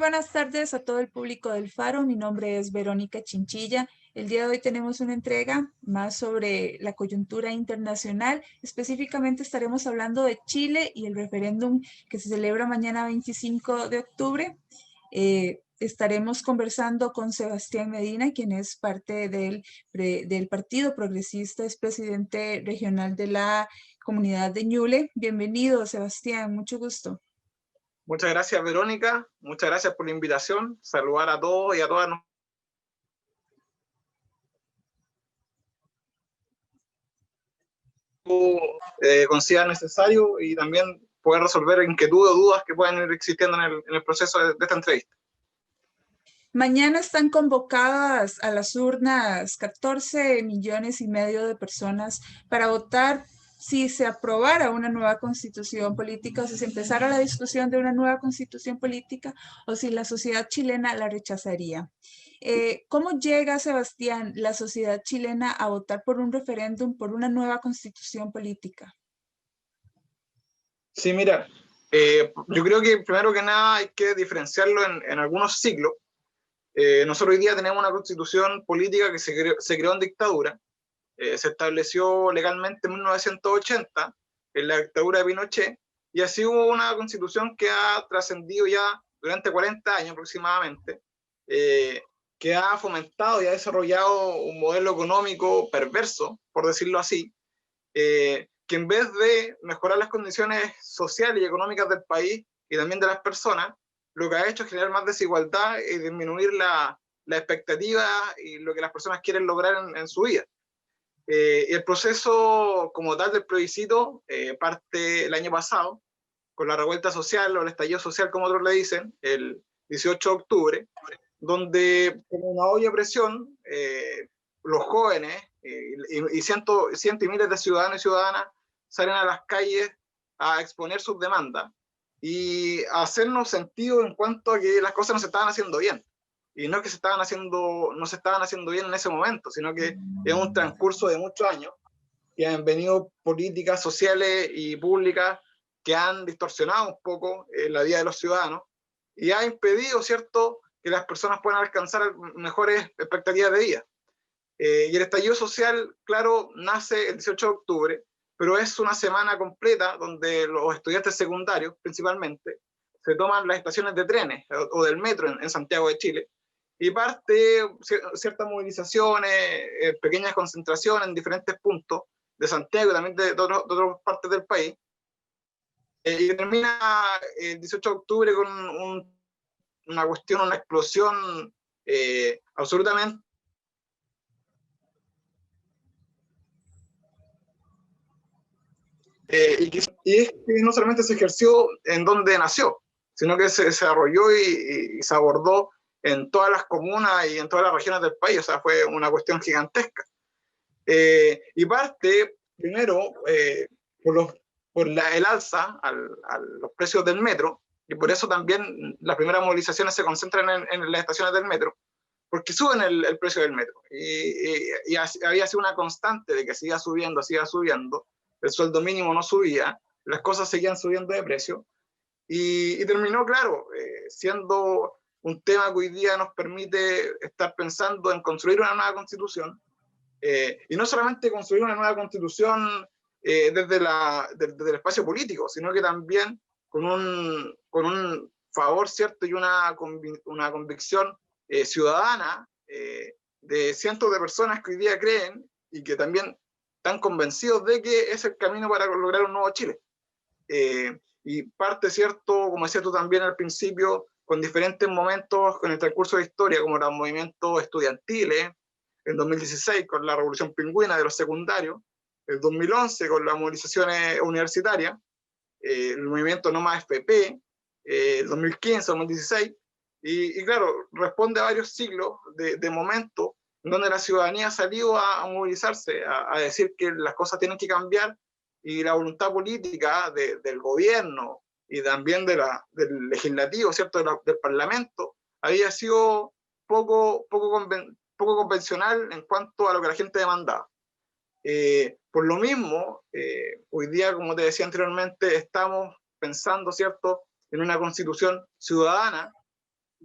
buenas tardes a todo el público del Faro. Mi nombre es Verónica Chinchilla. El día de hoy tenemos una entrega más sobre la coyuntura internacional. Específicamente estaremos hablando de Chile y el referéndum que se celebra mañana 25 de octubre. Estaremos conversando con Sebastián Medina, quien es parte del Partido Progresista, es presidente regional de la comunidad de Ñuble. Bienvenido, Sebastián, mucho gusto. Muchas gracias, Verónica. Muchas gracias por la invitación. Saludar a todos y a todas. Considera necesario y también poder resolver inquietudes o dudas que puedan ir existiendo en el proceso de esta entrevista. Mañana están convocadas a las urnas 14,5 millones de personas para votar si se aprobara una nueva constitución política o si se empezara la discusión de una nueva constitución política o si la sociedad chilena la rechazaría. ¿Cómo llega, Sebastián, la sociedad chilena a votar por un referéndum por una nueva constitución política? Sí, mira, yo creo que primero que nada hay que diferenciarlo en algunos ciclos. Nosotros hoy día tenemos una constitución política que se creó en dictadura. Se estableció legalmente en 1980, en la dictadura de Pinochet, y así hubo una constitución que ha trascendido ya durante 40 años aproximadamente, que ha fomentado y ha desarrollado un modelo económico perverso, por decirlo así, que en vez de mejorar las condiciones sociales y económicas del país y también de las personas, lo que ha hecho es generar más desigualdad y disminuir la expectativa y lo que las personas quieren lograr en su vida. El proceso como tal del plebiscito parte el año pasado, con la revuelta social o el estallido social, como otros le dicen, el 18 de octubre, donde como una olla de presión, los jóvenes y cientos y miles de ciudadanos y ciudadanas salen a las calles a exponer sus demandas y a hacernos sentido en cuanto a que las cosas no se estaban haciendo bien. Y no es que no se estaban haciendo bien en ese momento, sino que es un transcurso de muchos años que han venido políticas sociales y públicas que han distorsionado un poco la vida de los ciudadanos y ha impedido, ¿cierto?, que las personas puedan alcanzar mejores expectativas de vida. Y el estallido social, claro, nace el 18 de octubre, pero es una semana completa donde los estudiantes secundarios, principalmente, se toman las estaciones de trenes o del metro en Santiago de Chile, y parte ciertas movilizaciones, pequeñas concentraciones en diferentes puntos de Santiago y también de otras partes del país, y termina el 18 de octubre con una cuestión, una explosión absolutamente y es que no solamente se ejerció en donde nació, sino que se desarrolló y se abordó en todas las comunas y en todas las regiones del país. O sea, fue una cuestión gigantesca. Y parte, primero, el alza a los precios del metro, y por eso también las primeras movilizaciones se concentran en las estaciones del metro, porque suben el precio del metro. Y había sido una constante de que siga subiendo, el sueldo mínimo no subía, las cosas seguían subiendo de precio, y terminó, claro, siendo un tema que hoy día nos permite estar pensando en construir una nueva constitución, y no solamente construir una nueva constitución desde el espacio político, sino que también con un favor, ¿cierto?, y una convicción ciudadana de cientos de personas que hoy día creen y que también están convencidos de que es el camino para lograr un nuevo Chile. Y parte, ¿cierto?, como decías tú también al principio, con diferentes momentos en el transcurso de la historia, como los movimientos estudiantiles, en 2016 con la Revolución Pingüina de los secundarios, el 2011 con las movilizaciones universitarias, el movimiento No Más FP, el 2015, 2016, y claro, responde a varios siglos de momentos en donde la ciudadanía salió a movilizarse, a decir que las cosas tienen que cambiar, y la voluntad política del gobierno y también del legislativo, ¿cierto?, del Parlamento, había sido poco convencional en cuanto a lo que la gente demandaba. Por lo mismo, hoy día, como te decía anteriormente, estamos pensando, ¿cierto?, en una constitución ciudadana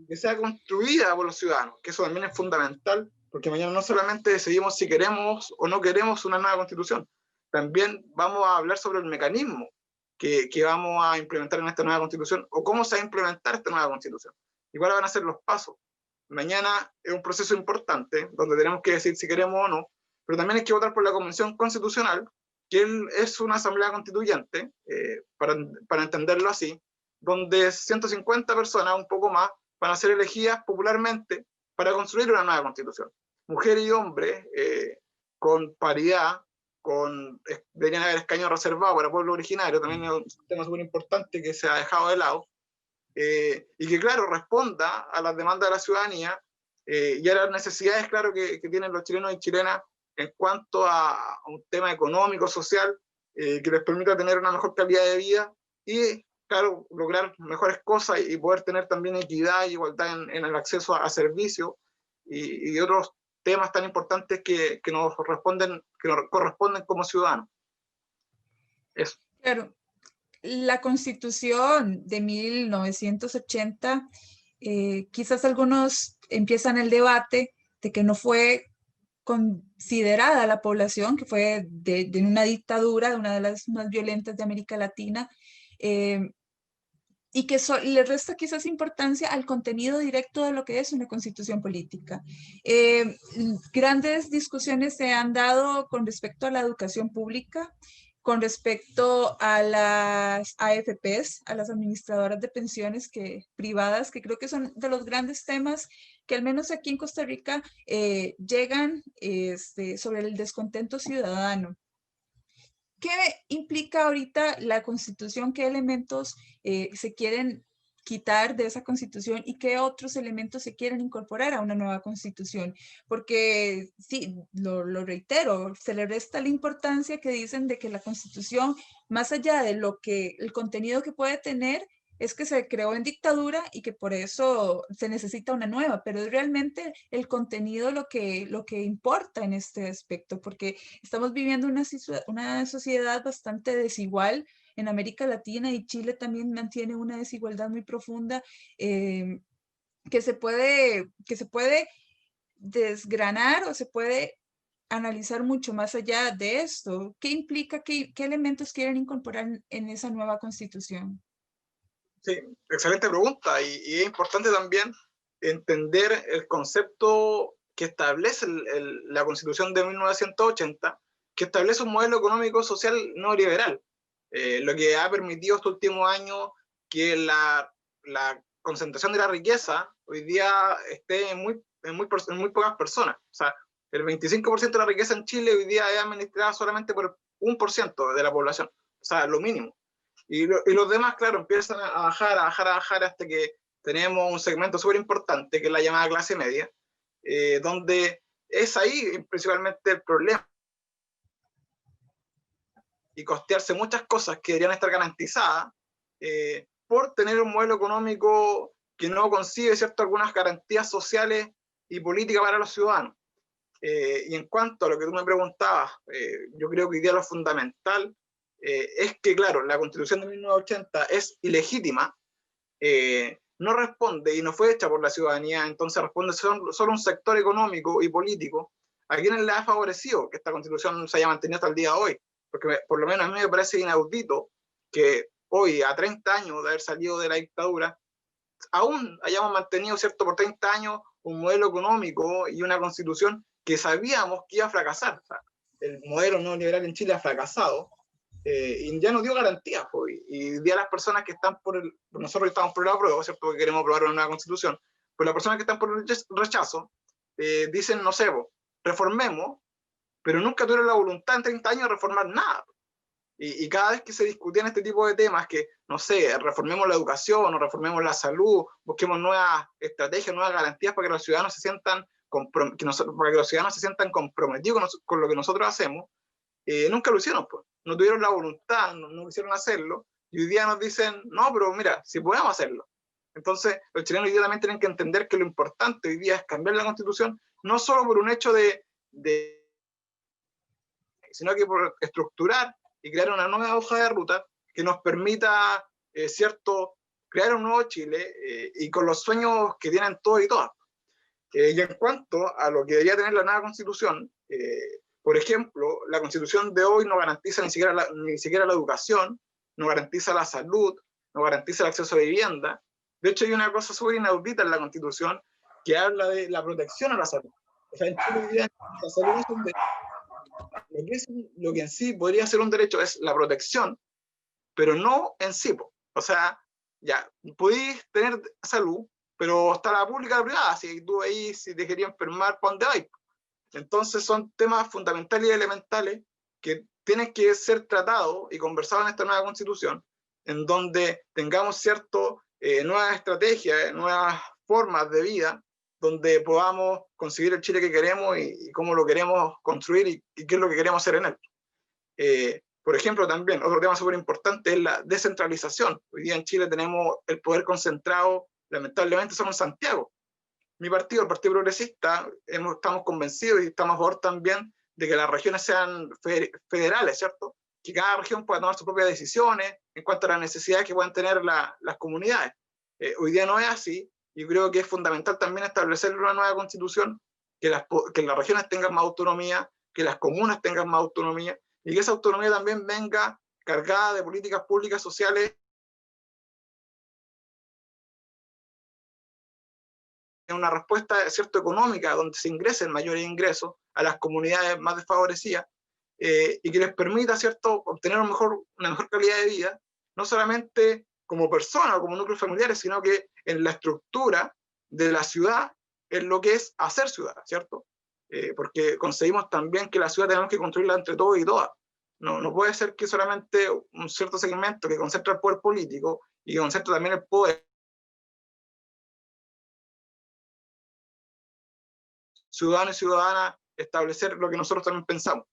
que sea construida por los ciudadanos, que eso también es fundamental, porque mañana no solamente decidimos si queremos o no queremos una nueva constitución, también vamos a hablar sobre el mecanismo que vamos a implementar en esta nueva constitución, o cómo se va a implementar esta nueva constitución, y cuáles van a ser los pasos. Mañana es un proceso importante, donde tenemos que decir si queremos o no, pero también hay que votar por la Convención Constitucional, que es una asamblea constituyente, para entenderlo así, donde 150 personas, un poco más, van a ser elegidas popularmente para construir una nueva constitución. Mujeres y hombres, con paridad, deberían haber escaños reservados para pueblo originario, también es un tema súper importante que se ha dejado de lado, y que, claro, responda a las demandas de la ciudadanía y a las necesidades, claro, que tienen los chilenos y chilenas en cuanto a un tema económico, social, que les permita tener una mejor calidad de vida y, claro, lograr mejores cosas y poder tener también equidad y igualdad en el acceso a servicios y otros temas tan importantes que nos corresponden como ciudadanos. Eso. Claro, la Constitución de 1980, quizás algunos empiezan el debate de que no fue considerada la población, que fue de una dictadura, de una de las más violentas de América Latina, eh, y que le resta quizás importancia al contenido directo de lo que es una constitución política. Grandes discusiones se han dado con respecto a la educación pública, con respecto a las AFPs, a las administradoras de pensiones privadas, que creo que son de los grandes temas que al menos aquí en Costa Rica llegan sobre el descontento ciudadano. ¿Qué implica ahorita la Constitución? ¿Qué elementos se quieren quitar de esa Constitución y qué otros elementos se quieren incorporar a una nueva Constitución? Porque, sí, lo reitero, se le resta la importancia que dicen de que la Constitución, más allá de el contenido que puede tener, es que se creó en dictadura y que por eso se necesita una nueva, pero es realmente el contenido lo que importa en este aspecto, porque estamos viviendo una sociedad bastante desigual en América Latina, y Chile también mantiene una desigualdad muy profunda, que se puede desgranar o se puede analizar mucho más allá de esto. ¿Qué implica, qué elementos quieren incorporar en esa nueva Constitución? Sí, excelente pregunta, y es importante también entender el concepto que establece la Constitución de 1980, que establece un modelo económico social neoliberal, lo que ha permitido estos últimos años que la concentración de la riqueza hoy día esté en muy pocas personas. O sea, el 25% de la riqueza en Chile hoy día es administrada solamente por el 1% de la población, o sea, lo mínimo. Y los demás, claro, empiezan a bajar, a bajar, a bajar hasta que tenemos un segmento súper importante que es la llamada clase media, donde es ahí principalmente el problema. Y costearse muchas cosas que deberían estar garantizadas por tener un modelo económico que no concibe, ¿cierto?, algunas garantías sociales y políticas para los ciudadanos. Y en cuanto a lo que tú me preguntabas, yo creo que hoy día lo fundamental es que, claro, la Constitución de 1980 es ilegítima, no responde y no fue hecha por la ciudadanía, entonces responde solo un sector económico y político a quienes le ha favorecido que esta Constitución se haya mantenido hasta el día de hoy, porque por lo menos a mí me parece inaudito que hoy, a 30 años de haber salido de la dictadura, aún hayamos mantenido, ¿cierto?, por 30 años un modelo económico y una Constitución que sabíamos que iba a fracasar. O sea, el modelo neoliberal en Chile ha fracasado, y ya nos dio garantías, pues, y día las personas que están nosotros estamos por el apruebo, ¿cierto?, que queremos aprobar una nueva Constitución, pues las personas que están por el rechazo dicen, no sé, pues, reformemos, pero nunca tuvieron la voluntad en 30 años de reformar nada. Y cada vez que se discutían este tipo de temas, que, no sé, reformemos la educación o reformemos la salud, busquemos nuevas estrategias, nuevas garantías para que los ciudadanos se sientan, para que los ciudadanos se sientan comprometidos con lo que nosotros hacemos, nunca lo hicieron, pues. No tuvieron la voluntad, no quisieron hacerlo, y hoy día nos dicen, no, pero mira, si podemos hacerlo. Entonces, los chilenos hoy día también tienen que entender que lo importante hoy día es cambiar la Constitución, no solo por un hecho sino que por estructurar y crear una nueva hoja de ruta que nos permita, cierto, crear un nuevo Chile y con los sueños que tienen todos y todas. Y en cuanto a lo que debería tener la nueva constitución, por ejemplo, la constitución de hoy no garantiza ni siquiera la educación, no garantiza la salud, no garantiza el acceso a vivienda. De hecho, hay una cosa súper inaudita en la constitución que habla de la protección a la salud. O sea, en Chile la salud es un derecho. Lo que en sí podría ser un derecho es la protección, pero no en sí. O sea, ya, podéis tener salud, pero está la pública y la privada. Si tú ahí, si te querías enfermar, ¿para dónde vais? Entonces son temas fundamentales y elementales que tienen que ser tratados y conversados en esta nueva constitución, en donde tengamos nuevas estrategias, nuevas formas de vida, donde podamos conseguir el Chile que queremos y cómo lo queremos construir y qué es lo que queremos hacer en él. Por ejemplo, también otro tema súper importante es la descentralización. Hoy día en Chile tenemos el poder concentrado, lamentablemente, solo en Santiago. Mi partido, el Partido Progresista, estamos convencidos y estamos a favor también de que las regiones sean federales, ¿cierto? Que cada región pueda tomar sus propias decisiones en cuanto a las necesidades que puedan tener las comunidades. Hoy día no es así, y creo que es fundamental también establecer una nueva constitución, que las regiones tengan más autonomía, que las comunas tengan más autonomía, y que esa autonomía también venga cargada de políticas públicas sociales, una respuesta, ¿cierto?, económica, donde se ingresen mayores ingresos a las comunidades más desfavorecidas, y que les permita, ¿cierto?, obtener una mejor calidad de vida, no solamente como personas o como núcleos familiares, sino que en la estructura de la ciudad, en lo que es hacer ciudad, ¿cierto? Porque conseguimos también que la ciudad tenemos que construirla entre todos y todas. No puede ser que solamente un cierto segmento que concentra el poder político y que concentra también el poder ciudadano y ciudadana establecer lo que nosotros también pensamos.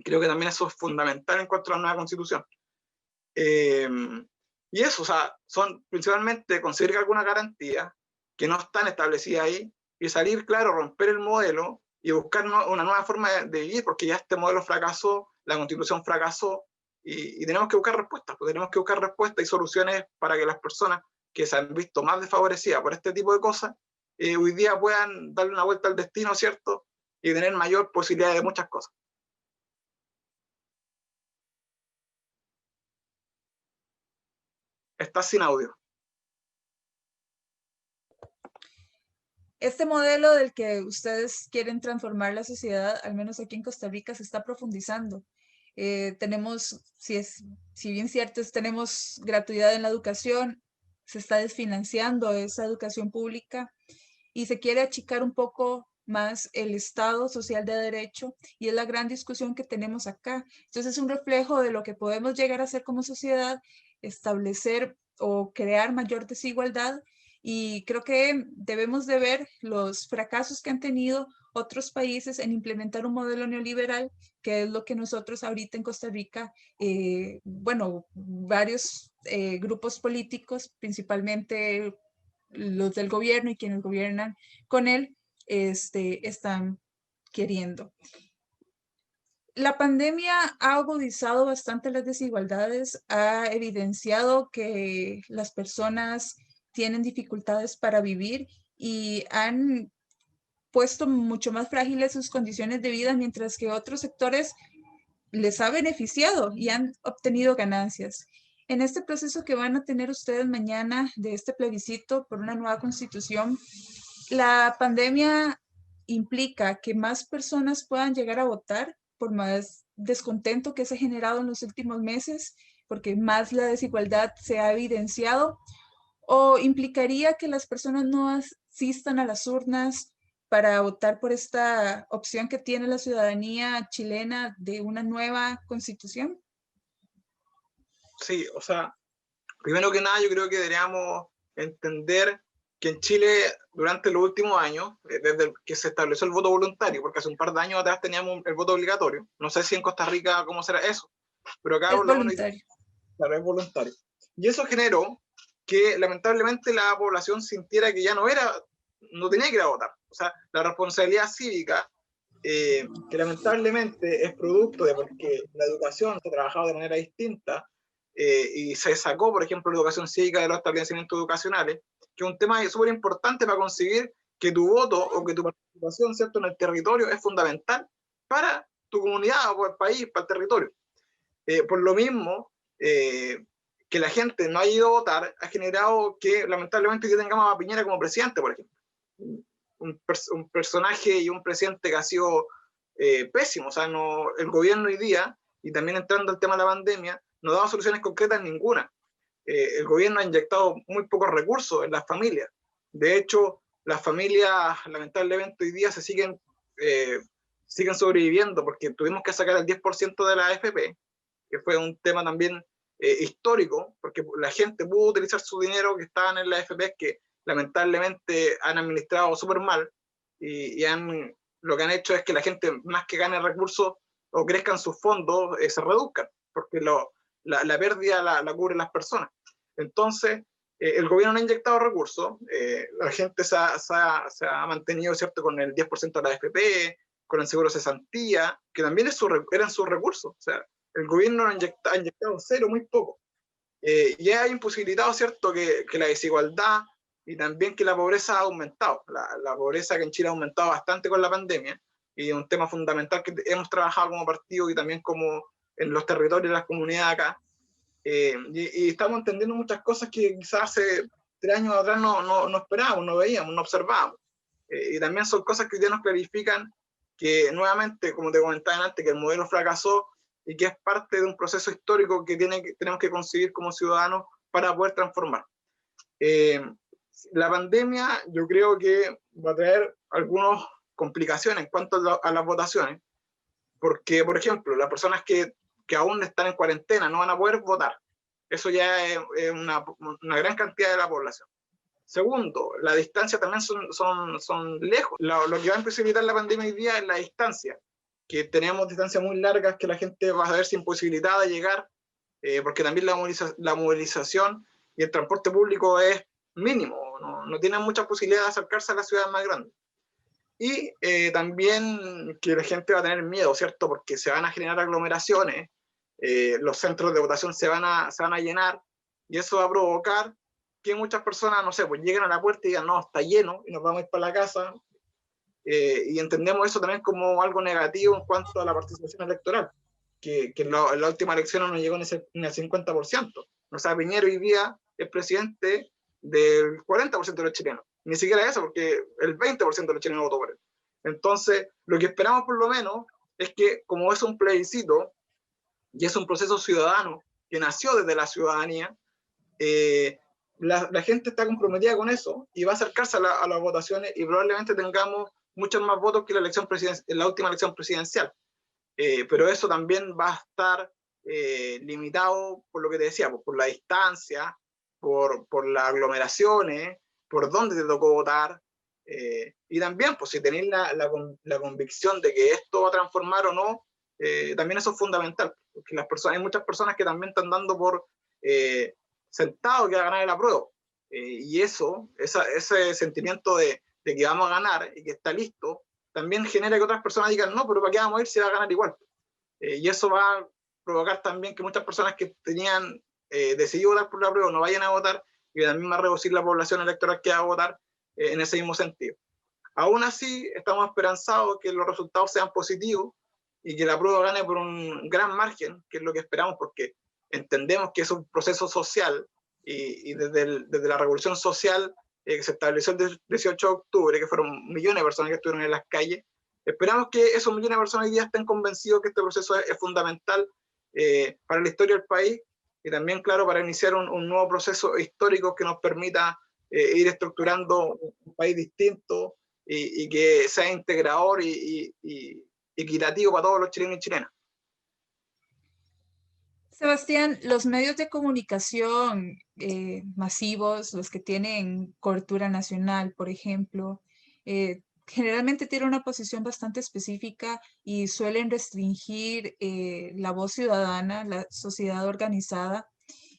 Creo que también eso es fundamental en cuanto a la nueva constitución. Y eso, o sea, son principalmente conseguir alguna garantía que no están establecidas ahí y salir, claro, romper el modelo y buscar una nueva forma de vivir, porque ya este modelo fracasó, la constitución fracasó y tenemos que buscar respuestas, pues tenemos que buscar respuestas y soluciones para que las personas que se han visto más desfavorecidas por este tipo de cosas, hoy día puedan darle una vuelta al destino, ¿cierto? Y tener mayor posibilidad de muchas cosas. Estás sin audio. Este modelo del que ustedes quieren transformar la sociedad, al menos aquí en Costa Rica, se está profundizando. Tenemos, si bien cierto es, tenemos gratuidad en la educación, se está desfinanciando esa educación pública y se quiere achicar un poco más el Estado social de derecho, y es la gran discusión que tenemos acá. Entonces es un reflejo de lo que podemos llegar a hacer como sociedad, establecer o crear mayor desigualdad, y creo que debemos de ver los fracasos que han tenido otros países en implementar un modelo neoliberal, que es lo que nosotros ahorita en Costa Rica, bueno, varios grupos políticos, principalmente los del gobierno y quienes gobiernan con él, están queriendo. La pandemia ha agudizado bastante las desigualdades, ha evidenciado que las personas tienen dificultades para vivir y han puesto mucho más frágiles sus condiciones de vida, mientras que otros sectores les ha beneficiado y han obtenido ganancias. En este proceso que van a tener ustedes mañana de este plebiscito por una nueva constitución, la pandemia implica que más personas puedan llegar a votar por más descontento que se ha generado en los últimos meses, porque más la desigualdad se ha evidenciado, o implicaría que las personas no asistan a las urnas para votar por esta opción que tiene la ciudadanía chilena de una nueva constitución. Sí, o sea, primero que nada yo creo que deberíamos entender que en Chile durante los últimos años, desde que se estableció el voto voluntario, porque hace un par de años atrás teníamos el voto obligatorio, no sé si en Costa Rica cómo será eso, pero acá Es por lo menos, voluntario. claro, es voluntario. Y eso generó que lamentablemente la población sintiera que ya no tenía que ir a votar. O sea, la responsabilidad cívica, que lamentablemente es producto de porque la educación se ha trabajado de manera distinta, y se sacó, por ejemplo, la educación cívica de los establecimientos educacionales, que es un tema súper importante para conseguir que tu voto o que tu participación, ¿cierto?, en el territorio es fundamental para tu comunidad o para el país, para el territorio. Por lo mismo, que la gente no haya ido a votar ha generado que lamentablemente que tengamos a Piñera como presidente, por ejemplo. Un personaje y un presidente que ha sido pésimo. O sea, no, el gobierno hoy día, y también entrando al tema de la pandemia, no ha dado soluciones concretas ninguna. El gobierno ha inyectado muy pocos recursos en las familias. De hecho, las familias lamentablemente hoy día siguen sobreviviendo porque tuvimos que sacar el 10% de la AFP, que fue un tema también histórico, porque la gente pudo utilizar su dinero que estaban en la AFP, que lamentablemente han administrado súper mal, y lo que han hecho es que la gente, más que gane recursos o crezcan sus fondos, se reduzcan, porque la pérdida la cubren las personas. Entonces, el gobierno no ha inyectado recursos, la gente se ha mantenido, ¿cierto?, con el 10% de la AFP, con el seguro de cesantía, que también eran sus recursos. O sea, el gobierno ha inyectado cero, muy poco. Y ha imposibilitado, ¿cierto?, que la desigualdad y también que la pobreza ha aumentado. La pobreza que en Chile ha aumentado bastante con la pandemia, y es un tema fundamental que hemos trabajado como partido y también como en los territorios de las comunidades acá. Y estamos entendiendo muchas cosas que quizás hace 3 años atrás no esperábamos, no veíamos, no observábamos. Y también son cosas que ya nos clarifican que nuevamente, como te comentaba antes, que el modelo fracasó y que es parte de un proceso histórico que tenemos que conseguir como ciudadanos para poder transformar. La pandemia yo creo que va a traer algunas complicaciones en cuanto a las votaciones, porque, por ejemplo, las personas que aún están en cuarentena no van a poder votar. Eso ya es una gran cantidad de la población. Segundo, la distancia también son lejos. Lo que va a imposibilitar la pandemia hoy día es la distancia, que tenemos distancias muy largas que la gente va a verse imposibilitada de llegar, porque también la movilización y el transporte público es mínimo, no tienen muchas posibilidades de acercarse a las ciudades más grandes. Y también que la gente va a tener miedo, ¿cierto? Porque se van a generar aglomeraciones, los centros de votación se van a llenar, y eso va a provocar que muchas personas, no sé, pues lleguen a la puerta y digan, no, está lleno, y nos vamos a ir para la casa, y entendemos eso también como algo negativo en cuanto a la participación electoral, que en la última elección no llegó ni al 50%. O sea, Piñera hoy día es presidente del 40% de los chilenos. Ni siquiera eso, porque el 20% de los chilenos votó por él. Entonces, lo que esperamos por lo menos es que, como es un plebiscito y es un proceso ciudadano que nació desde la ciudadanía, la gente está comprometida con eso y va a acercarse a las votaciones, y probablemente tengamos muchos más votos que en la última elección presidencial. Pero eso también va a estar limitado por lo que te decía, por la distancia, por las aglomeraciones, por dónde te tocó votar, y también, pues si tenéis la convicción de que esto va a transformar o no, también eso es fundamental, porque hay muchas personas que también están dando por sentado que va a ganar el apruebo, y ese sentimiento de que vamos a ganar y que está listo, también genera que otras personas digan, no, pero ¿para qué vamos a ir si va a ganar igual? Y eso va a provocar también que muchas personas que tenían decidido votar por la prueba no vayan a votar, y también va a reducir la población electoral que va a votar en ese mismo sentido. Aún así, estamos esperanzados que los resultados sean positivos y que la prueba gane por un gran margen, que es lo que esperamos, porque entendemos que es un proceso social, y desde la revolución social que se estableció el 18 de octubre, que fueron millones de personas que estuvieron en las calles, esperamos que esos millones de personas hoy día estén convencidos que este proceso es fundamental para la historia del país, y también, claro, para iniciar un nuevo proceso histórico que nos permita ir estructurando un país distinto y que sea integrador y equitativo para todos los chilenos y chilenas. Sebastián, los medios de comunicación masivos, los que tienen cobertura nacional, por ejemplo, generalmente tienen una posición bastante específica y suelen restringir la voz ciudadana, la sociedad organizada.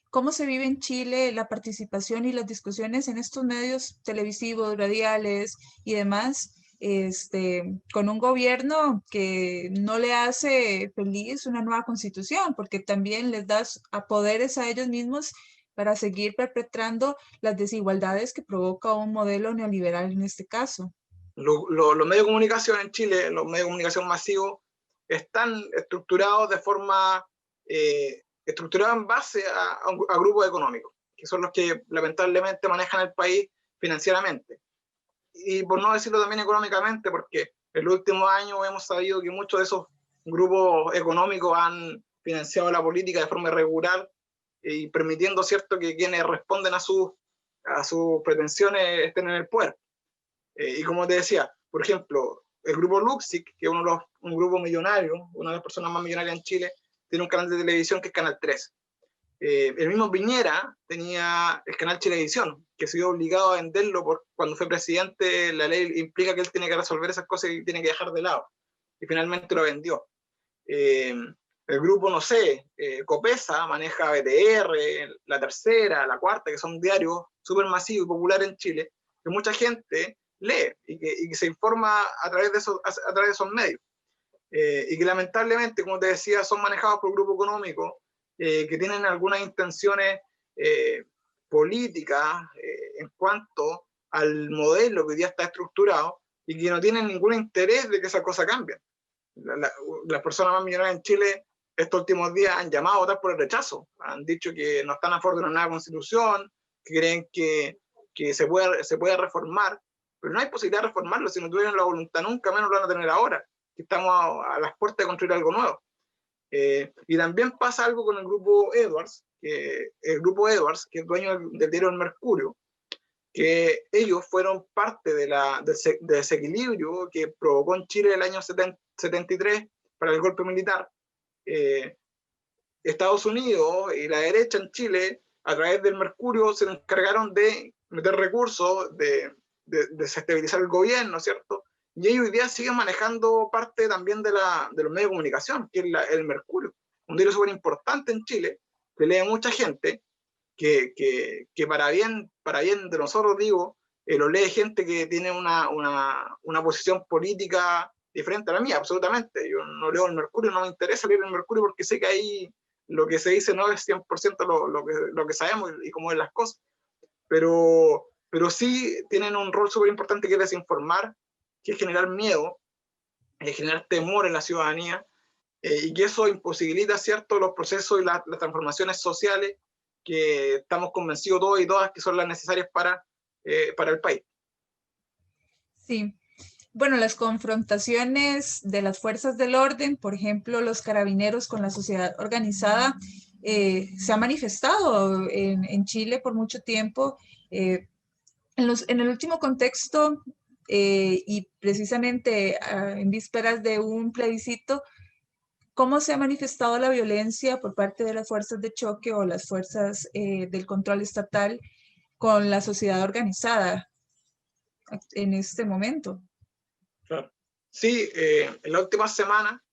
¿Cómo se vive en Chile la participación y las discusiones en estos medios televisivos, radiales y demás? con un gobierno que no le hace feliz una nueva constitución, porque también les da a poderes a ellos mismos para seguir perpetrando las desigualdades que provoca un modelo neoliberal en este caso. Los medios de comunicación en Chile, los medios de comunicación masivos, están estructurados de forma, estructurados en base a grupos económicos, que son los que lamentablemente manejan el país financieramente. Y por no decirlo también económicamente, porque en los últimos años hemos sabido que muchos de esos grupos económicos han financiado la política de forma irregular y permitiendo, ¿cierto?, que quienes responden a sus pretensiones estén en el poder. Y como te decía, por ejemplo, el grupo Luxic, que es un grupo millonario, una de las personas más millonarias en Chile, tiene un canal de televisión que es Canal 13. El mismo Piñera tenía el canal Chilevisión, que se vio obligado a venderlo cuando fue presidente. La ley implica que él tiene que resolver esas cosas y tiene que dejar de lado. Y finalmente lo vendió. El grupo, no sé, Copesa maneja BTR, La Tercera, La Cuarta, que son diarios súper masivos y populares en Chile, que mucha gente lee y que se informa a través de esos medios. Y que lamentablemente, como te decía, son manejados por grupos económicos que tienen algunas intenciones políticas en cuanto al modelo que hoy día está estructurado y que no tienen ningún interés de que esa cosa cambie. Las personas más millonarias en Chile estos últimos días han llamado a votar por el rechazo, han dicho que no están a favor de una nueva constitución, que creen que se puede reformar, pero no hay posibilidad de reformarlo. Si no tuvieran la voluntad nunca, menos lo van a tener ahora, que estamos a las puertas de construir algo nuevo. Y también pasa algo con el grupo Edwards, que es dueño del diario El Mercurio, que ellos fueron parte del desequilibrio que provocó en Chile el año 73 para el golpe militar. Estados Unidos y la derecha en Chile, a través del Mercurio, se encargaron de meter recursos, de desestabilizar el gobierno, ¿cierto? Y ellos hoy día siguen manejando parte también de los medios de comunicación, que es el Mercurio, un diario súper importante en Chile, que lee mucha gente, que para bien de nosotros, digo, lo lee gente que tiene una posición política diferente a la mía, absolutamente. Yo no leo el Mercurio, no me interesa leer el Mercurio porque sé que ahí lo que se dice no es 100% lo que sabemos y cómo es las cosas. Pero sí tienen un rol súper importante que es desinformar, que es generar miedo, generar temor en la ciudadanía, y que eso imposibilita, ¿cierto?, los procesos y las transformaciones sociales que estamos convencidos todos y todas que son las necesarias para el país. Sí. Bueno, las confrontaciones de las fuerzas del orden, por ejemplo, los carabineros con la sociedad organizada, se ha manifestado en Chile por mucho tiempo. En el último contexto y precisamente en vísperas de un plebiscito, ¿cómo se ha manifestado la violencia por parte de las fuerzas de choque o las fuerzas del control estatal con la sociedad organizada en este momento? Claro. Sí, en la última semana,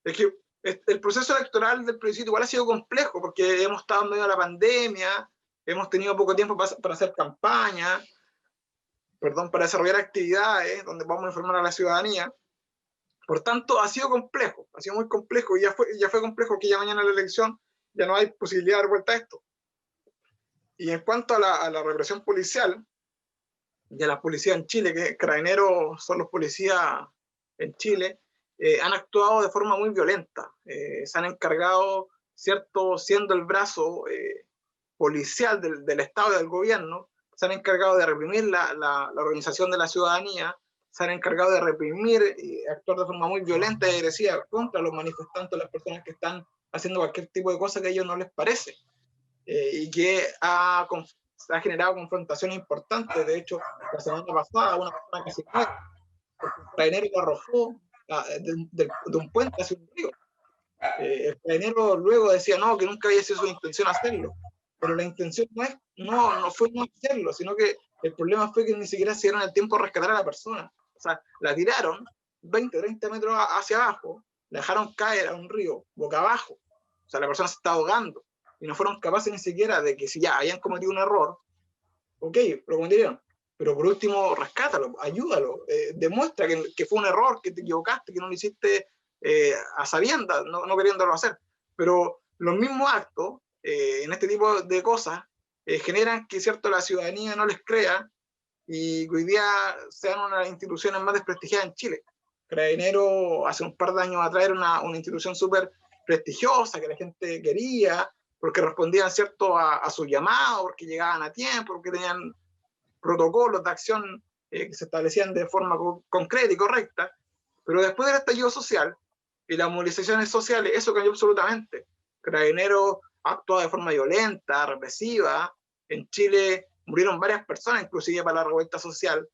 es que el proceso electoral del plebiscito igual ha sido complejo, porque hemos estado en medio de la pandemia, hemos tenido poco tiempo para hacer campaña, para desarrollar actividades donde vamos a informar a la ciudadanía. Por tanto, ha sido complejo, ha sido muy complejo, y ya fue complejo que ya mañana la elección ya no hay posibilidad de dar vuelta a esto. Y en cuanto a la represión policial, y a la policía en Chile, que carabineros son los policías en Chile, han actuado de forma muy violenta. Se han encargado, ¿cierto?, siendo el brazo policial del Estado y del gobierno, se han encargado de reprimir la organización de la ciudadanía, se han encargado de reprimir y actuar de forma muy violenta y agresiva contra los manifestantes, las personas que están haciendo cualquier tipo de cosa que a ellos no les parece, y que ha generado confrontaciones importantes. De hecho, la semana pasada una persona que se muere porque un carabinero lo arrojó de un puente hacia un río. El carabinero luego decía no, que nunca había sido su intención hacerlo, pero la intención no fue no hacerlo, sino que el problema fue que ni siquiera se dieron el tiempo de rescatar a la persona. O sea, la tiraron 20, 30 metros hacia abajo, la dejaron caer a un río boca abajo. O sea, la persona se está ahogando y no fueron capaces ni siquiera de que si ya habían cometido un error, ok, lo cometieron, pero por último, rescátalo, ayúdalo, demuestra que fue un error, que te equivocaste, que no lo hiciste a sabiendas, no queriéndolo hacer. Pero los mismos actos, en este tipo de cosas, generan que, cierto, la ciudadanía no les crea y que hoy día sean una de las instituciones más desprestigiadas en Chile. Carabineros hace un par de años atrás era una institución súper prestigiosa, que la gente quería, porque respondían, cierto, a su llamado, porque llegaban a tiempo, porque tenían protocolos de acción que se establecían de forma concreta y correcta, pero después del estallido social y las movilizaciones sociales, eso cambió absolutamente. Carabineros actuó de forma violenta, represiva. En Chile murieron varias personas, inclusive para la revuelta social,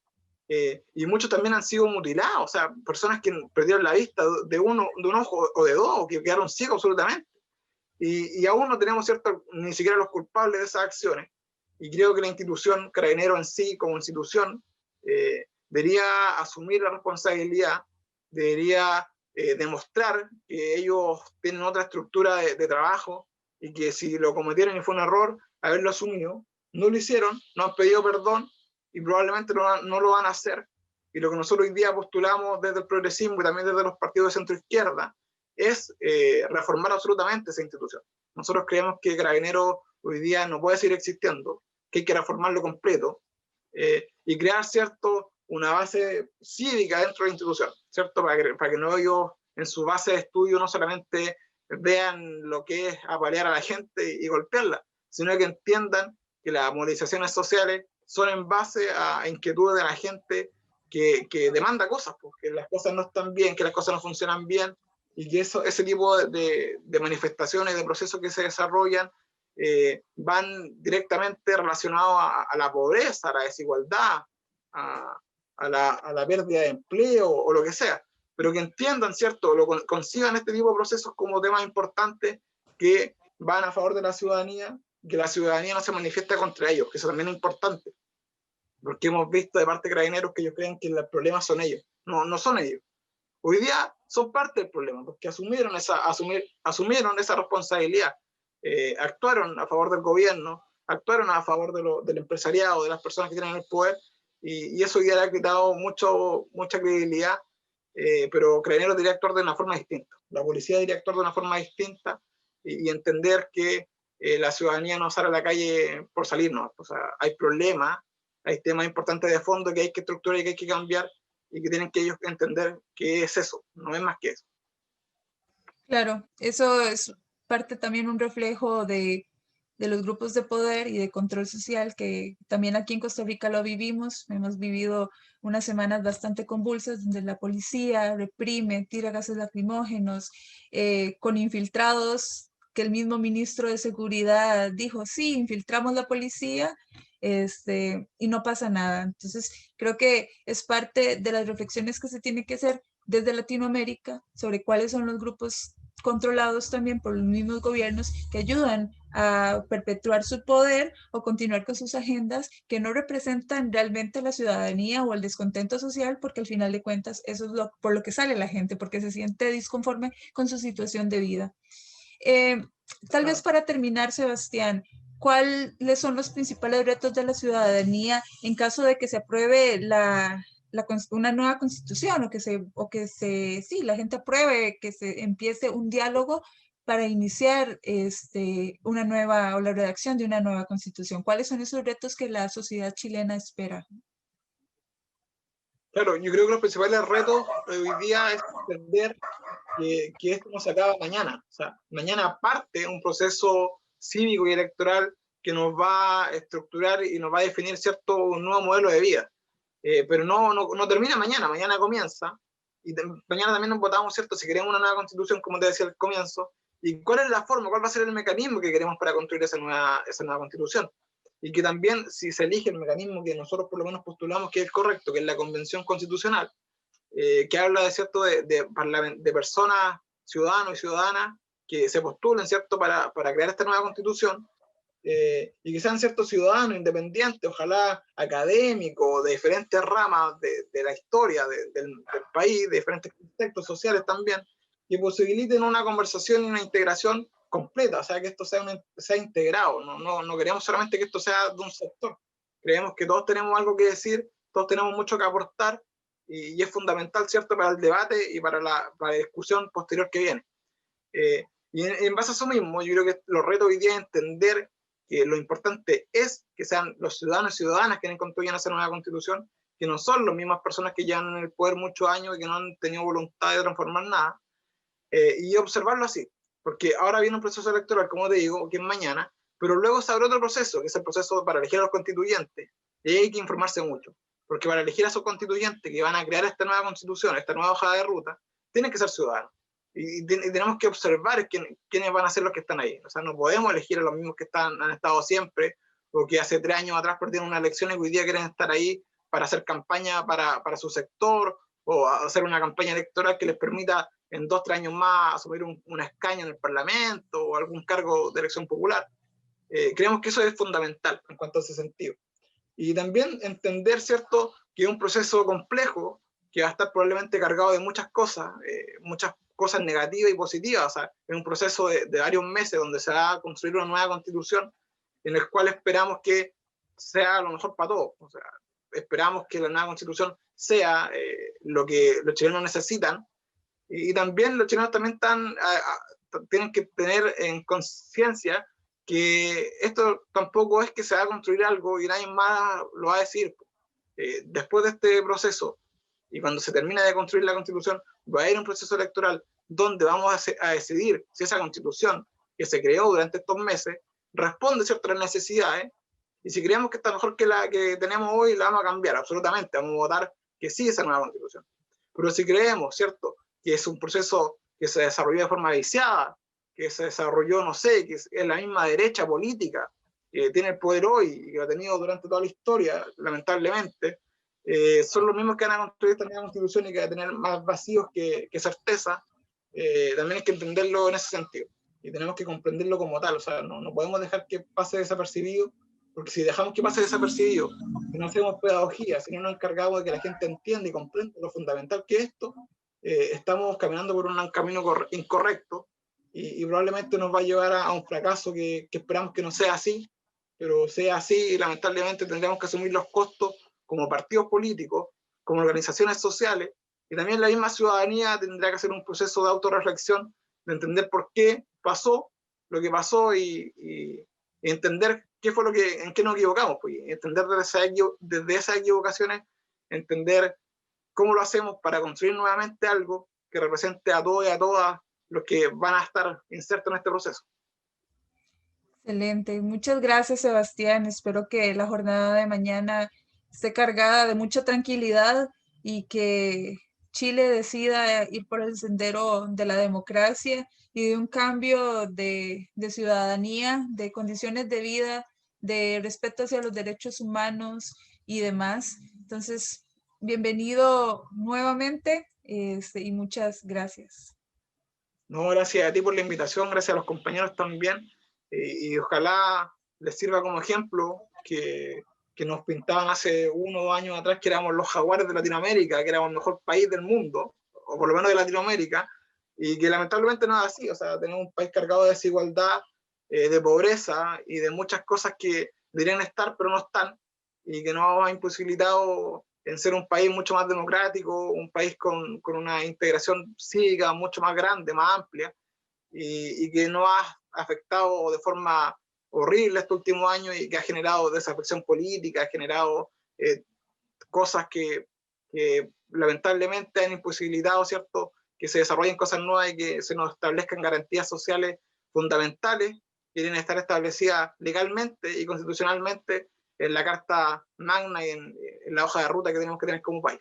y muchos también han sido mutilados, o sea, personas que perdieron la vista de un ojo o de dos, que quedaron ciegos absolutamente. Y aún no tenemos, cierto, ni siquiera los culpables de esas acciones. Y creo que la institución Carabinero en sí, como institución, debería asumir la responsabilidad, debería demostrar que ellos tienen otra estructura de trabajo y que si lo cometieron y fue un error, haberlo asumido. No lo hicieron, no han pedido perdón y probablemente no lo van a hacer. Y lo que nosotros hoy día postulamos desde el progresismo y también desde los partidos de centro izquierda es reformar absolutamente esa institución. Nosotros creemos que Carabineros hoy día no puede seguir existiendo, que hay que reformarlo completo y crear, cierto, una base cívica dentro de la institución, ¿cierto? Para que no ellos en su base de estudio no solamente vean lo que es apalear a la gente y golpearla, sino que entiendan que las movilizaciones sociales son en base a inquietudes de la gente que demanda cosas, porque las cosas no están bien, que las cosas no funcionan bien, y que ese tipo de manifestaciones, de procesos que se desarrollan, van directamente relacionados a la pobreza, a la desigualdad, a la pérdida de empleo o lo que sea, pero que entiendan, ¿cierto?, conciban este tipo de procesos como temas importantes que van a favor de la ciudadanía, que la ciudadanía no se manifiesta contra ellos, que eso también es importante, porque hemos visto de parte de Carabineros que ellos creen que los problemas son ellos, no son ellos. Hoy día son parte del problema, porque asumieron esa responsabilidad, actuaron a favor del gobierno, actuaron a favor del empresariado, de las personas que tienen el poder, y eso ya le ha quitado mucha credibilidad, pero Carabineros debería actuar de una forma distinta. La policía debería actuar de una forma distinta y entender que la ciudadanía no sale a la calle por salirnos. O sea, hay problemas, hay temas importantes de fondo que hay que estructurar y que hay que cambiar, y que tienen que ellos entender que es eso, no es más que eso. Claro, eso es parte también un reflejo de los grupos de poder y de control social que también aquí en Costa Rica lo vivimos. Hemos vivido unas semanas bastante convulsas donde la policía reprime, tira gases lacrimógenos, con infiltrados, que el mismo ministro de Seguridad dijo, sí, infiltramos la policía, y no pasa nada. Entonces, creo que es parte de las reflexiones que se tiene que hacer desde Latinoamérica sobre cuáles son los grupos controlados también por los mismos gobiernos que ayudan a perpetuar su poder o continuar con sus agendas que no representan realmente a la ciudadanía o el descontento social, porque al final de cuentas eso es por lo que sale la gente, porque se siente disconforme con su situación de vida. Eh, Tal vez para terminar, Sebastián, ¿cuáles son los principales retos de la ciudadanía en caso de que se apruebe una nueva constitución sí, la gente apruebe, que se empiece un diálogo para iniciar una nueva o la redacción de una nueva constitución? ¿Cuáles son esos retos que la sociedad chilena espera? Claro, yo creo que los principales retos hoy día es entender que esto no se acaba mañana. O sea, mañana parte un proceso cívico y electoral que nos va a estructurar y nos va a definir, cierto, un nuevo modelo de vida. Pero no termina mañana, mañana comienza. Y mañana también nos votamos, ¿cierto?, si queremos una nueva constitución, como te decía al comienzo, y cuál es la forma, cuál va a ser el mecanismo que queremos para construir esa nueva constitución. Y que también, si se elige el mecanismo que nosotros por lo menos postulamos que es correcto, que es la convención constitucional, que habla de, cierto, de personas, ciudadanos y ciudadanas que se postulen, ¿cierto?, para crear esta nueva constitución, y que sean ciertos ciudadanos independientes, ojalá académicos, de diferentes ramas de la historia del país, de diferentes contextos sociales también, que posibiliten una conversación y una integración completa, o sea, que esto sea integrado, no queremos solamente que esto sea de un sector. Creemos que todos tenemos algo que decir, todos tenemos mucho que aportar, y es fundamental, ¿cierto?, para el debate y para la discusión posterior que viene. Y en base a eso mismo, yo creo que los retos hoy día es entender que lo importante es que sean los ciudadanos y ciudadanas quienes construyan esa nueva constitución, que no son las mismas personas que llevan en el poder muchos años y que no han tenido voluntad de transformar nada, y observarlo así, porque ahora viene un proceso electoral, como te digo, que es mañana, pero luego se abre otro proceso, que es el proceso para elegir a los constituyentes, y hay que informarse mucho, porque para elegir a esos constituyentes que van a crear esta nueva constitución, esta nueva hoja de ruta, tienen que ser ciudadanos. Y tenemos que observar quiénes van a ser los que están ahí. O sea, no podemos elegir a los mismos que han estado siempre, o que hace 3 años atrás perdieron una elección y hoy día quieren estar ahí para hacer campaña para su sector, o hacer una campaña electoral que les permita en 2 o 3 años más asumir un escaño en el Parlamento o algún cargo de elección popular. Creemos que eso es fundamental en cuanto a ese sentido. Y también entender, ¿cierto?, que es un proceso complejo, que va a estar probablemente cargado de muchas cosas negativas y positivas. O sea, es un proceso de varios meses donde se va a construir una nueva constitución en el cual esperamos que sea lo mejor para todos. O sea, esperamos que la nueva constitución sea lo que los chilenos necesitan, y también los chilenos también tienen que tener en conciencia que esto tampoco es que se va a construir algo y nadie más lo va a decir. Después de este proceso, y cuando se termine de construir la constitución, va a ir un proceso electoral donde vamos a decidir si esa constitución que se creó durante estos meses responde a ciertas necesidades, y si creemos que está mejor que la que tenemos hoy, la vamos a cambiar, absolutamente, vamos a votar que sí esa nueva constitución. Pero si creemos, ¿cierto?, que es un proceso que se desarrolló de forma viciada, que se desarrolló, no sé, que es la misma derecha política que tiene el poder hoy y que lo ha tenido durante toda la historia, lamentablemente, son los mismos que van a construir esta nueva constitución y que van a tener más vacíos que certeza. También hay que entenderlo en ese sentido, y tenemos que comprenderlo como tal. O sea, no podemos dejar que pase desapercibido, porque si dejamos que pase desapercibido, si no hacemos pedagogía, si no nos encargamos de que la gente entienda y comprenda lo fundamental que es esto, estamos caminando por un camino incorrecto, y probablemente nos va a llevar a un fracaso que esperamos que no sea así, pero sea así, lamentablemente tendremos que asumir los costos como partidos políticos, como organizaciones sociales, y también la misma ciudadanía tendrá que hacer un proceso de autorreflexión, de entender por qué pasó lo que pasó, y entender qué fue en qué nos equivocamos, pues, y entender desde esas equivocaciones, entender cómo lo hacemos para construir nuevamente algo que represente a todos y a todas los que van a estar insertos en este proceso. Excelente. Muchas gracias, Sebastián. Espero que la jornada de mañana esté cargada de mucha tranquilidad y que Chile decida ir por el sendero de la democracia y de un cambio de ciudadanía, de condiciones de vida, de respeto hacia los derechos humanos y demás. Entonces, bienvenido nuevamente, y muchas gracias. No, gracias a ti por la invitación, gracias a los compañeros también, y ojalá les sirva como ejemplo que nos pintaban hace 1 o 2 años atrás que éramos los jaguares de Latinoamérica, que éramos el mejor país del mundo, o por lo menos de Latinoamérica, y que lamentablemente no es así. O sea, tenemos un país cargado de desigualdad, de pobreza y de muchas cosas que deberían estar pero no están, y que nos ha imposibilitado en ser un país mucho más democrático, un país con una integración cívica mucho más grande, más amplia, y que nos ha afectado de forma horrible estos últimos años, y que ha generado desafección política, ha generado cosas que lamentablemente han imposibilitado, ¿cierto?, que se desarrollen cosas nuevas y que se nos establezcan garantías sociales fundamentales que deben estar establecidas legalmente y constitucionalmente en la Carta Magna y en la hoja de ruta que tenemos que tener como país.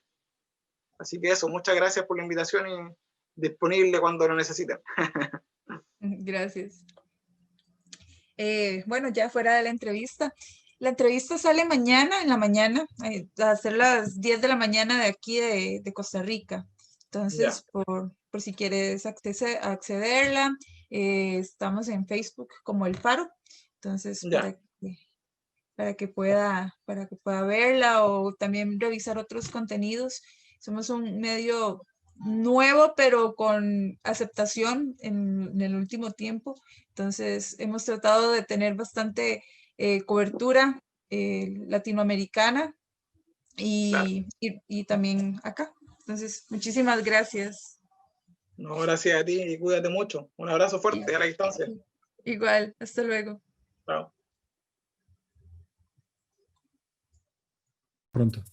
Así que eso, muchas gracias por la invitación, y disponible cuando lo necesiten. Gracias. Bueno, ya fuera de la entrevista sale mañana, en la mañana, a ser las 10 de la mañana de aquí de Costa Rica. Entonces, por si quieres accederla, estamos en Facebook como El Faro. Entonces, para que pueda verla o también revisar otros contenidos. Somos un medio nuevo, pero con aceptación en el último tiempo. Entonces, hemos tratado de tener bastante cobertura latinoamericana Claro. y también acá. Entonces, muchísimas gracias. No, gracias a ti y cuídate mucho. Un abrazo fuerte a la distancia. Igual, hasta luego. Chao. Pronto.